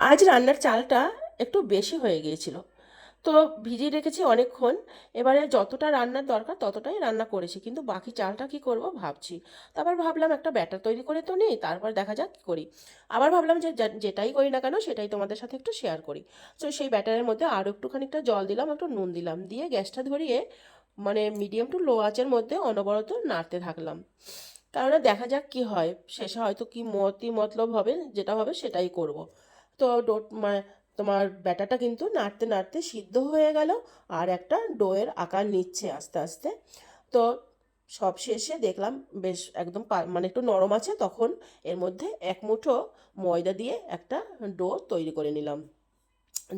আজ রান্নার চালটা একটু বেশি হয়ে গিয়েছিল, তো ভিজিয়ে রেখেছি অনেকক্ষণ। এবারে যতটা রান্নার দরকার ততটাই রান্না করেছি, কিন্তু বাকি চালটা কি করব ভাবছি। তারপর ভাবলাম একটা ব্যাটার তৈরি করে তো নিই, তারপর দেখা যাক কী করি। আবার ভাবলাম যে যেটাই করি না কেন সেটাই তোমাদের সাথে একটু শেয়ার করি। তো সেই ব্যাটারের মধ্যে আরও একটু খানিকটা জল দিলাম, একটু নুন দিলাম, দিয়ে গ্যাসটা ধরিয়ে মানে মিডিয়াম টু লো আঁচের মধ্যে অনবরত নাড়তে থাকলাম। কারণ দেখা যাক কি হয়, শেষে হয়তো কি মতলব হবে, যেটা হবে সেটাই করব। তো তোমার ব্যাটাটা কিন্তু নাড়তে নাড়তে সিদ্ধ হয়ে গেল, আর একটা ডোয়ের আকার নিচ্ছে আস্তে আস্তে। তো সব শেষে দেখলাম বেশ একদম মানে একটু নরম আছে, তখন এর মধ্যে এক মুঠো ময়দা দিয়ে একটা ডো তৈরি করে নিলাম,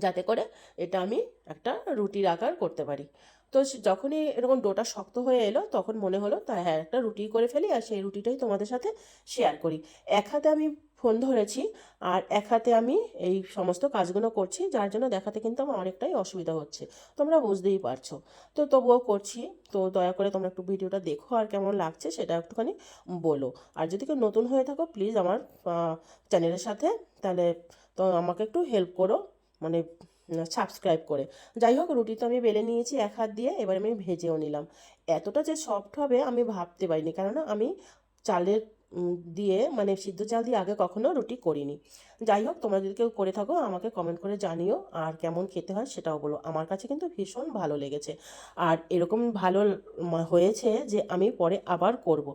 যাতে করে এটা আমি একটা রুটির আকার করতে পারি। তো যখনই এরকম ডোটা শক্ত হয়ে এলো, তখন মনে হলো তা হ্যাঁ একটা রুটি করে ফেলি, আর সেই রুটিটাই তোমাদের সাথে শেয়ার করি। এক হাতে আমি ফোন ধরেছি, আর এক হাতে আমি এই সমস্ত কাজগুলো করছি, যার জন্য দেখাতে কিন্তু আমার অনেকটাই অসুবিধা হচ্ছে, তোমরা বুঝতেই পারছো। তো তবুও করছি। তো দয়া করে তোমরা একটু ভিডিওটা দেখো, আর কেমন লাগছে সেটা একটুখানি বলো। আর যদি কেউ নতুন হয়ে থাকো প্লিজ আমার চ্যানেলের সাথে তাহলে তো আমাকে একটু হেল্প করো, মানে সাবস্ক্রাইব করে। যাই হোক, রুটি তো আমি বেলে নিয়েছি এক হাত দিয়ে, এবার আমি ভেজেও নিলাম। এতটা যে সফট হবে আমি ভাবতে পারিনি, কেননা আমি চালের দিয়ে মানে সিদ্ধ চাল দিয়ে আগে কখনো রুটি করিনি। যাই হোক, তোমরা যদি কেউ করে থাকো আমাকে কমেন্ট করে জানিও, আর কেমন খেতে হয় সেটাও বলো। আমার কাছে কিন্তু ভীষণ ভালো লেগেছে, আর এরকম ভালো হয়েছে যে আমি পরে আবার করব।